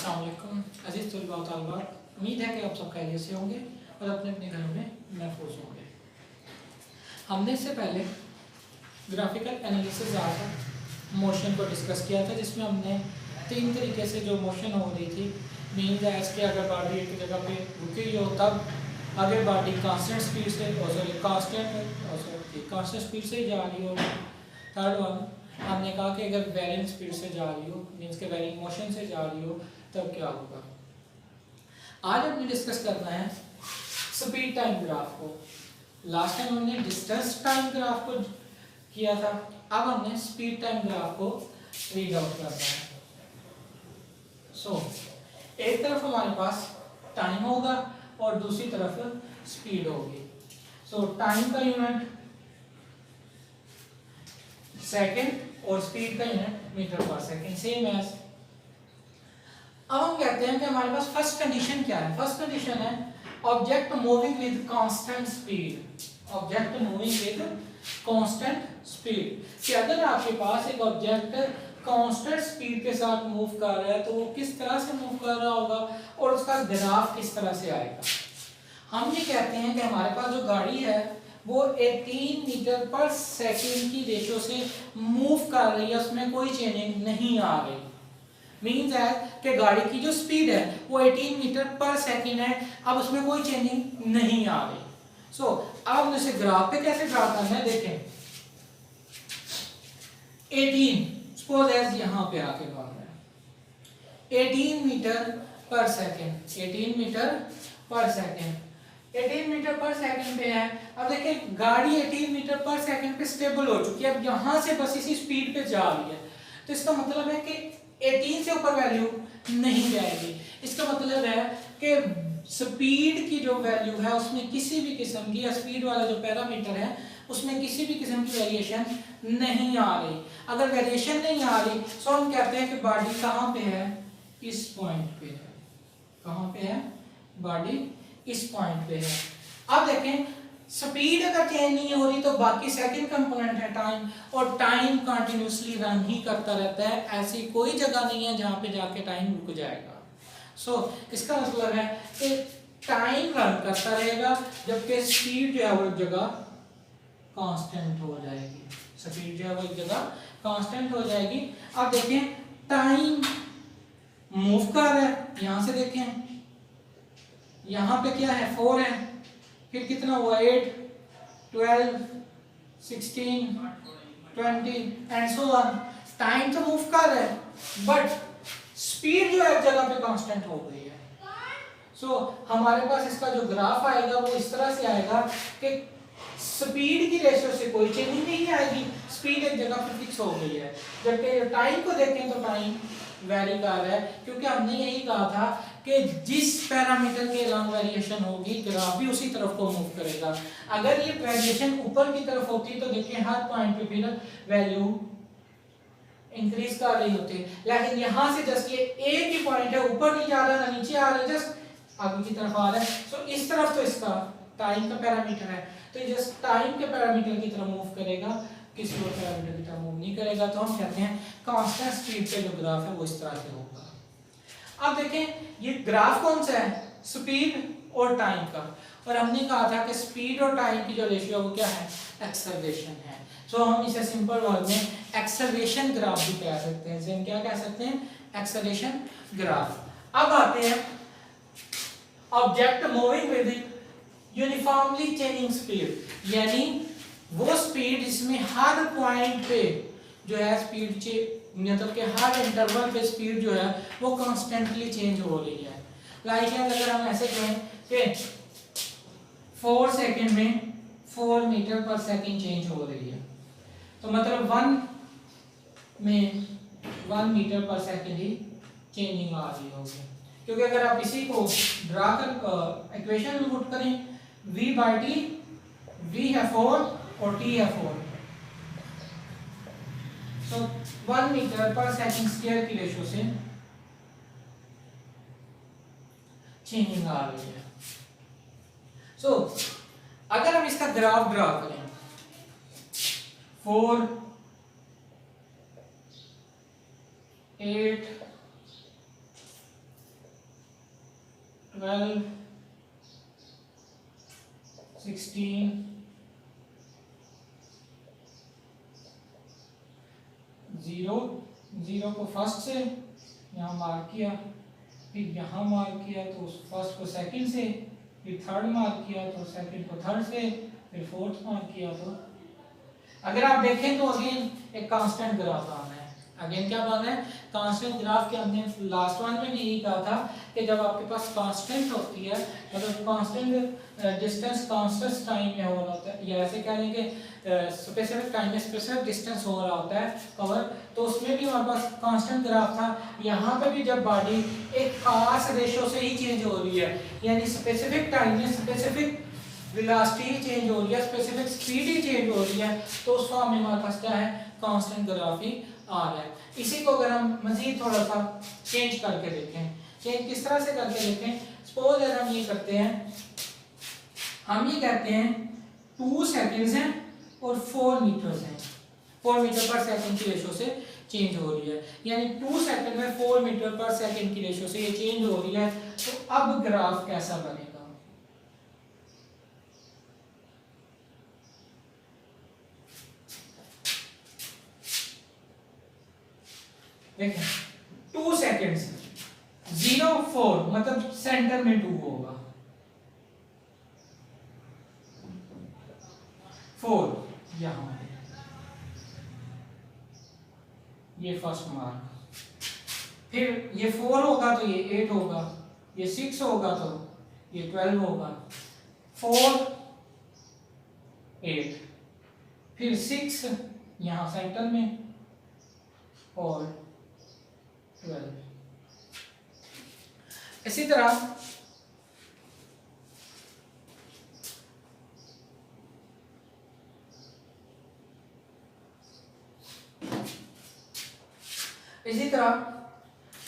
अस्सलाम वालेकुम अज़ीज़ तलबा व तालिबात, उम्मीद है कि आप सब खैरियत से होंगे और अपने अपने घरों में महफूज होंगे। हमने इससे पहले ग्राफिकल एनालिसिस आया मोशन को डिस्कस किया था, जिसमें हमने तीन तरीके से जो मोशन हो रही थी, मीन दैट कि अगर बॉडी एक जगह पे रुकी हो तब अगर बॉडी कांस्टेंट स्पीड से कांस्टेंट स्पीड से जा रही हो। थर्ड वन हमने कहा कि अगर वेरिंग स्पीड से जा रही हो, मीन्स के वेरिंग मोशन से जा रही हो, तब क्या होगा। आज हमने डिस्कस करना है स्पीड टाइम ग्राफ को। लास्ट टाइम हमने डिस्टेंस टाइम ग्राफ को किया था, अब हमने स्पीड टाइम ग्राफ को रीड आउट करना है। एक तरफ हमारे पास टाइम होगा और दूसरी तरफ स्पीड होगी। टाइम का यूनिट सेकंड और स्पीड का यूनिट मीटर पर सेकंड, सेम एज। अब हम कहते हैं कि हमारे पास फर्स्ट कंडीशन क्या है। फर्स्ट कंडीशन है object moving with constant speed. Object moving with constant speed कि अगर आपके पास एक ऑब्जेक्ट कांस्टेंट स्पीड के साथ मूव कर रहा है तो वो किस तरह से मूव कर रहा होगा और उसका ग्राफ किस तरह से आएगा। हम ये कहते हैं कि हमारे पास जो गाड़ी है वो 18 मीटर पर सेकंड की रेशो से मूव कर रही है, उसमें कोई चेंजिंग नहीं आ रही। मीन्स है कि गाड़ी की जो स्पीड है वो 18 मीटर पर सेकंड है, अब उसमें कोई चेंजिंग नहीं आ रही। अब हम इसे ग्राफ पे कैसे ड्रा करना है देखें। 18 सपोज एज यहाँ पे आके बन रहा है 18 मीटर पर सेकंड, 18 मीटर पर सेकंड, 18 मीटर पर सेकंड पे है। अब देखिए गाड़ी 18 मीटर पर सेकंड पे स्टेबल हो चुकी है, अब यहां से बस इसी स्पीड पे जा रही है, तो इसका मतलब है कि 18 से ऊपर वैल्यू नहीं जाएगी। इसका मतलब है कि स्पीड की जो वैल्यू है उसमें किसी भी किस्म की, या स्पीड वाला जो पैरामीटर है उसमें किसी भी किस्म की वेरिएशन नहीं आ रही। अगर वेरिएशन नहीं आ रही तो हम कहते हैं कि बॉडी कहाँ पे है, इस पॉइंट पे है। कहाँ पे है बॉडी, इस पॉइंट पे है। अब देखें स्पीड अगर चेंज नहीं हो रही तो बाकी सेकंड कंपोनेंट है टाइम, और टाइम कंटिन्यूअसली रन ही करता रहता है, ऐसी कोई जगह नहीं है जहां पे जाके टाइम रुक जाएगा। इसका मतलब है कि टाइम रन करता रहेगा जबकि स्पीड जो है वो एक जगह कांस्टेंट हो जाएगी। स्पीड जो है वो एक जगह कांस्टेंट हो जाएगी। अब देखें टाइम मूव कर रहा है, यहां से देखें यहाँ पे क्या है 4 है, फिर कितना हुआ 8, 12, 16, 20 एंड सो ऑन। टाइम तो मूव कर रहा है बट स्पीड जो है एक जगह पे कांस्टेंट हो गई है। हमारे पास इसका जो ग्राफ आएगा वो इस तरह से आएगा कि स्पीड की रेशियो से कोई चेंजिंग नहीं आएगी, स्पीड एक जगह पर फिक्स हो गई है। जबकि टाइम को देखें तो टाइम वेरी कर रहा है, क्योंकि हमने यही कहा था कि जिस पैरामीटर के अलॉन्ग वेरिएशन होगी ग्राफ भी उसी तरफ को मूव करेगा। अगर ये वेरिएशन ऊपर की तरफ होती तो देखिए हर पॉइंट पे फिर वैल्यू इंक्रीज कर रही होती, लेकिन यहाँ से जस्ट ये एक ही पॉइंट है, ऊपर नहीं जा रहा ना नीचे आ रहा है, जस्ट आगे की तरफ आ रहा है। इस तरफ तो इसका टाइम का पैरामीटर है, तो ये जस्ट टाइम के पैरामीटर की तरफ मूव करेगा, किसी और पैरामीटर की तरफ मूव नहीं करेगा। तो हम कहते हैं कांस्टेंट स्पीड पे जो ग्राफ है वो इस तरह से होगा। अब देखें ये ग्राफ कौन सा है, स्पीड और टाइम का, और हमने कहा था कि स्पीड और टाइम की जो रेशियो वो क्या है, एक्सेलरेशन है। हम इसे सिंपल वर्ड में एक्सेलरेशन ग्राफ भी कह सकते हैं। इसे हम क्या कह सकते हैं, एक्सेलरेशन ग्राफ। अब आते हैं object moving with uniformly changing speed, यानी वो स्पीड जिसमें हर पॉइंट पे जो है स्पीड मतलब कि हर इंटरवल पे स्पीड जो है वो कांस्टेंटली चेंज हो रही है। लाइक अगर हम ऐसे कहें कि 4 सेकंड में 4 मीटर पर सेकंड चेंज हो रही है, तो मतलब 1 में 1 मीटर पर सेकंड ही चेंजिंग आ रही होगी। क्योंकि अगर आप इसी को ड्रा कर इक्वेशन में पुट करें, v by t, v है 4 और t है 4, 1 मीटर पर सेकंड स्क्वायर की रेशो से चेंजिंग आ रही है। अगर हम इसका ग्राफ ड्रा करें 4, 8, 12, 16, 0, 0 को फर्स्ट से यहाँ मार्क किया, फिर यहाँ मार्क किया तो फर्स्ट को सेकंड से, फिर थर्ड मार्क किया तो सेकंड को थर्ड से, फिर फोर्थ मार्क किया तो। अगर आप देखें तो अगेन एक कांस्टेंट ग्राफ आना है। अगेन क्या बात है, कांस्टेंट ग्राफ के हमने लास्ट वन में भी यही कहा था कि जब आपके पास कांस्टेंट होती है, मतलब कांस्टेंट डिस्टेंस कांस्टेंट टाइम में हो रहा होता है, या ऐसे कह लेंगे स्पेसिफिक टाइम में स्पेसिफिक डिस्टेंस हो रहा होता है कवर, तो उसमें भी हमारे पास कांस्टेंट ग्राफ था। यहाँ पे भी जब बॉडी एक खास रेशो से ही चेंज हो रही है, यानी स्पेसिफिक टाइम में स्पेसिफिक वेलोसिटी चेंज हो रही है, स्पेसिफिक स्पीड ही चेंज हो रही है, तो उस फॉर्म में हमारे पास क्या है, कांस्टेंट ग्राफ ही आ रहा है। इसी को अगर हम मजीद थोड़ा सा चेंज करके देखें, चेंज किस तरह से करके देखें, सपोज अगर हम ये करते हैं, हम ये कहते हैं 2 सेकंड्स हैं और 4 मीटर्स हैं, 4 मीटर पर सेकंड की रेशो से चेंज हो रही है, यानी 2 सेकंड में 4 मीटर पर सेकंड की रेशो से ये चेंज हो रही है। तो अब ग्राफ कैसा बनेगा, देखें 2 सेकंड्स 0 4 मतलब सेंटर में 2 होगा, 4 यहां, ये फर्स्ट मार्क, फिर ये 4 होगा तो ये 8 होगा, ये 6 होगा तो ये 12 होगा, 4 8, फिर 6 यहां सेंटर में और 12। इसी तरह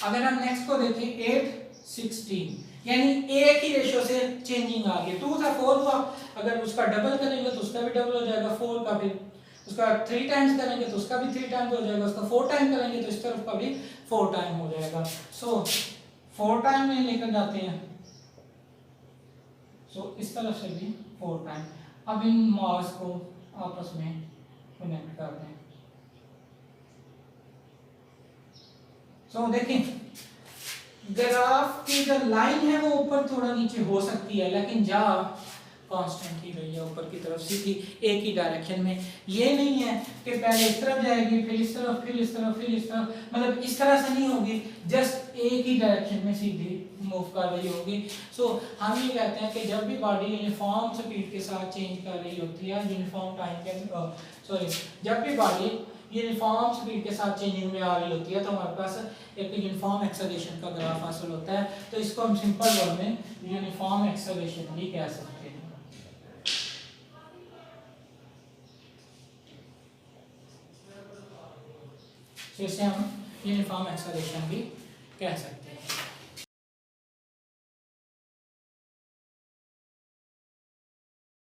अगर हम नेक्स्ट को देखें 8 16, यानी एक ही रेशो से चेंजिंग आ गई, 2 था 4 हुआ, अगर उसका डबल करेंगे तो उसका भी डबल हो जाएगा 4 का, फिर उसका 3 टाइम्स करेंगे तो उसका भी 3 टाइम्स हो जाएगा, उसका 4 टाइम करेंगे तो इस तरफ का भी 4 टाइम हो जाएगा। सो 4 टाइम में लेकर जाते हैं, सो इस तरफ से भी 4 टाइम। अब इन मास को आपस में कनेक्ट कर दें। सो देखें ग्राफ की जो लाइन है वो ऊपर थोड़ा नीचे हो सकती है, लेकिन जा कांस्टेंट ही रही है ऊपर की तरफ सीधी एक ही डायरेक्शन में। ये नहीं है कि पहले इस तरफ जाएगी फिर इस तरफ फिर इस तरफ फिर इस तरफ, मतलब इस तरह से नहीं होगी, जस्ट एक ही डायरेक्शन में सीधी मूव कर रही होगी। सो हम ये कहते हैं कि जब भी बॉडी यूनिफॉर्म स्पीड के साथ चेंज कर रही होती है, यूनिफॉर्म टाइम के जब भी बॉडी यूनिफॉर्म स्पीड के साथ चेंजिंग में आ रही होती है तो हमारे पास एक यूनिफॉर्म एक्सेलरेशन का ग्राफ हासिल होता है। तो इसको हम सिंपल वर्ड में यूनिफॉर्म एक्सेलरेशन भी कह सकते हैं। तो इसे हम यूनिफॉर्म एक्सेलरेशन भी कह सकते हैं।